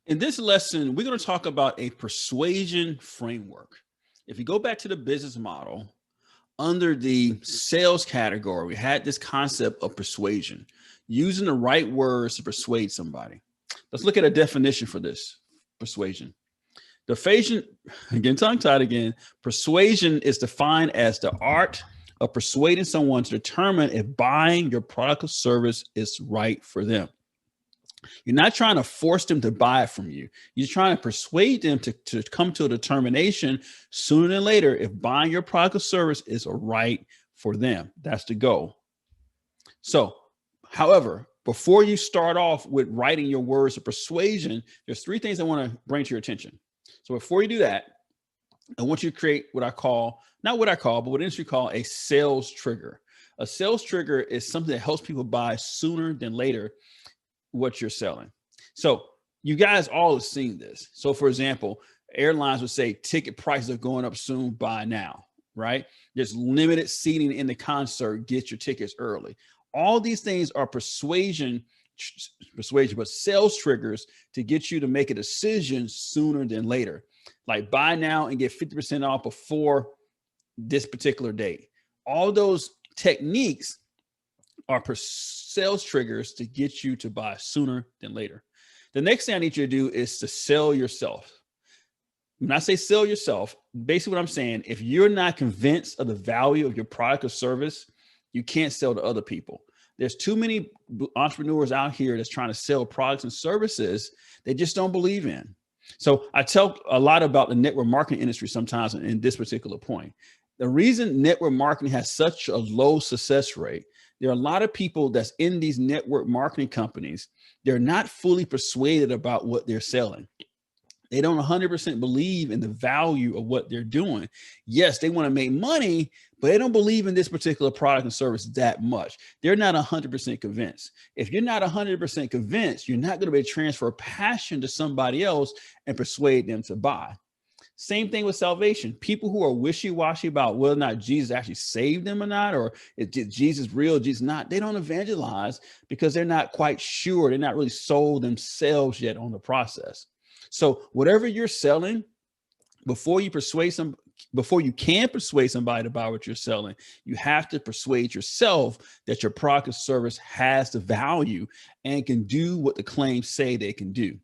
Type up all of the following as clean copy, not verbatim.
In this lesson, we're going to talk about a persuasion framework. If you go back to the business model, under the sales category, we had this concept of persuasion, using the right words to persuade somebody. Let's look at a definition for this persuasion. Persuasion, again, tongue tied again, persuasion is defined as the art of persuading someone to determine if buying your product or service is right for them. You're not trying to force them to buy it from you. You're trying to persuade them to come to a determination sooner than later if buying your product or service is right for them. That's the goal. So, however, before you start off with writing your words of persuasion, there's three things I want to bring to your attention. So before you do that, I want you to create what I call, not what I call, but what industry call a sales trigger. A sales trigger is something that helps people buy sooner than later what you're selling. So you guys all have seen this. So for example, airlines would say ticket prices are going up soon, buy now, right? There's limited seating in the concert, get your tickets early. All these things are persuasion, but sales triggers to get you to make a decision sooner than later. Like buy now and get 50% off before this particular date. All those techniques are sales triggers to get you to buy sooner than later. The next thing I need you to do is to sell yourself. When I say sell yourself, basically what I'm saying, if you're not convinced of the value of your product or service, you can't sell to other people. There's too many entrepreneurs out here that's trying to sell products and services they just don't believe in. So I tell a lot about the network marketing industry sometimes in this particular point. The reason network marketing has such a low success rate, there are a lot of people that's in these network marketing companies. They're not fully persuaded about what they're selling. They don't 100% believe in the value of what they're doing. Yes, they want to make money, but they don't believe in this particular product and service that much. They're not 100% convinced. If you're not 100% convinced, you're not going to be able to transfer passion to somebody else and persuade them to buy. Same thing with salvation. People who are wishy-washy about whether or not Jesus actually saved them or not, or is Jesus real, Jesus not, they don't evangelize because they're not quite sure. They're not really sold themselves yet on the process. So whatever you're selling, before you can persuade somebody to buy what you're selling, you have to persuade yourself that your product or service has the value and can do what the claims say they can do.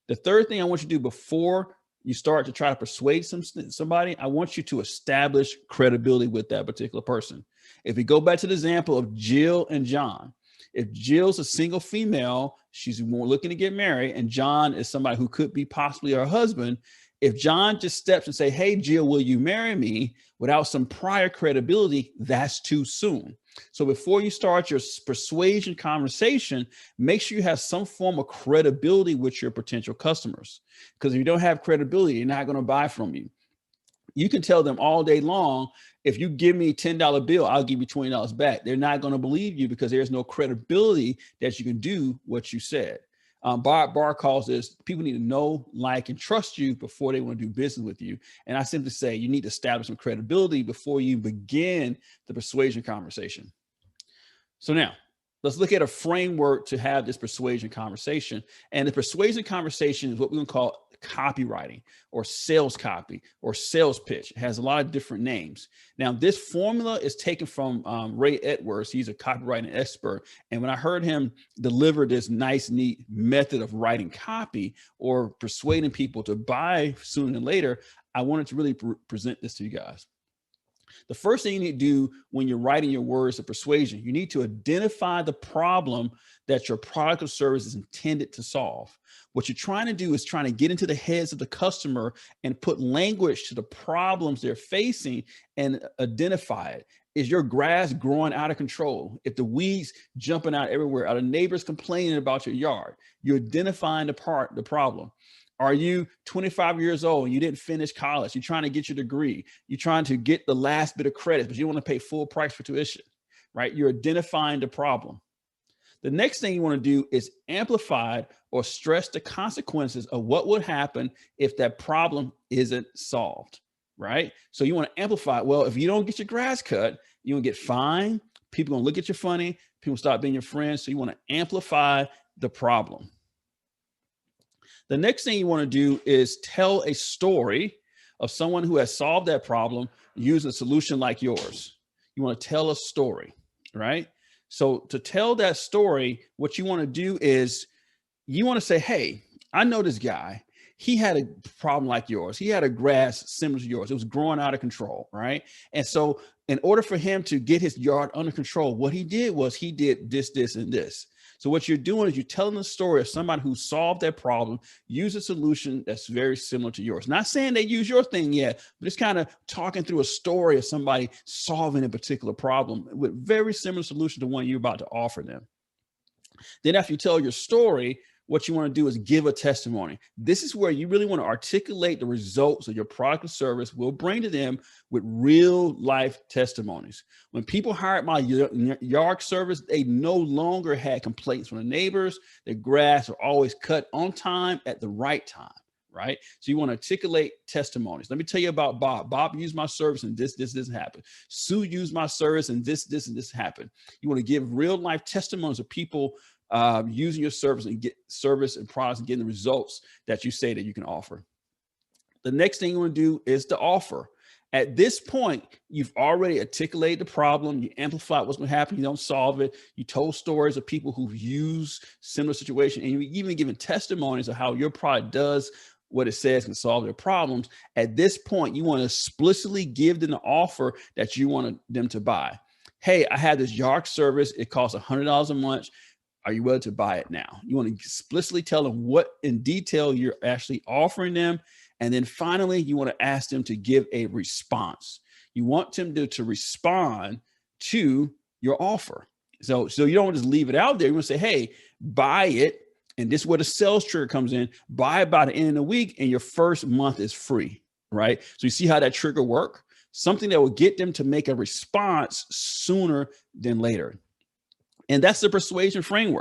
The third thing I want you to do before you start to try to persuade somebody, I want you to establish credibility with that particular person. If we go back to the example of Jill and John, if Jill's a single female, she's more looking to get married, and John is somebody who could be possibly her husband. If John just steps and say, hey, Jill, will you marry me, without some prior credibility, that's too soon. So before you start your persuasion conversation, make sure you have some form of credibility with your potential customers. Because if you don't have credibility, they're not going to buy from you. You can tell them all day long, if you give me a $10 bill, I'll give you $20 back. They're not going to believe you because there's no credibility that you can do what you said. Barr calls this, people need to know, like, and trust you before they want to do business with you. And I simply say you need to establish some credibility before you begin the persuasion conversation. So now let's look at a framework to have this persuasion conversation. And the persuasion conversation is what we're going to call copywriting or sales copy or sales pitch. It has a lot of different names. Now, this formula is taken from Ray Edwards. He's a copywriting expert. And when I heard him deliver this nice, neat method of writing copy or persuading people to buy sooner than later, I wanted to really present this to you guys. The first thing you need to do when you're writing your words of persuasion, you need to identify the problem that your product or service is intended to solve. What you're trying to do is trying to get into the heads of the customer and put language to the problems they're facing and identify it. Is your grass growing out of control? If the weeds jumping out everywhere, are the neighbors complaining about your yard? You're identifying the problem. Are you 25 years old and you didn't finish college? You're trying to get your degree. You're trying to get the last bit of credit, but you don't want to pay full price for tuition, right? You're identifying the problem. The next thing you want to do is amplify or stress the consequences of what would happen if that problem isn't solved, right? So you want to amplify, well, if you don't get your grass cut, you're going to get fined. People are going to look at you funny. People stop being your friends. So you want to amplify the problem. The next thing you want to do is tell a story of someone who has solved that problem using a solution like yours. You want to tell a story, right? So to tell that story, what you want to do is you want to say, hey, I know this guy. He had a problem like yours. He had a grass similar to yours. It was growing out of control, right? And so in order for him to get his yard under control, what he did was he did this, this, and this. So what you're doing is you're telling the story of somebody who solved that problem, use a solution that's very similar to yours. Not saying they use your thing yet, but just kind of talking through a story of somebody solving a particular problem with very similar solution to one you're about to offer them. Then after you tell your story, what you want to do is give a testimony. This is where you really want to articulate the results of your product or service. We'll bring to them with real life testimonies. When people hired my yard service, they no longer had complaints from the neighbors. Their grass were always cut on time at the right time, right? So you want to articulate testimonies. Let me tell you about Bob. Bob used my service and this happened. Sue used my service and this happened. You want to give real life testimonies of people using your service and get service and products and getting the results that you say that you can offer. The next thing you want to do is the offer. At this point, you've already articulated the problem. You amplified what's going to happen. You don't solve it. You told stories of people who've used similar situations, and you even given testimonies of how your product does what it says can solve their problems. At this point, you want to explicitly give them the offer that you want them to buy. Hey, I have this yard service. It costs $100 a month. Are you willing to buy it now? You want to explicitly tell them what in detail you're actually offering them. And then finally, you want to ask them to give a response. You want them to respond to your offer. So you don't just leave it out there. You want to say, hey, buy it. And this is where the sales trigger comes in. Buy it by the end of the week and your first month is free, right? So you see how that trigger works? Something that will get them to make a response sooner than later. And that's the persuasion framework.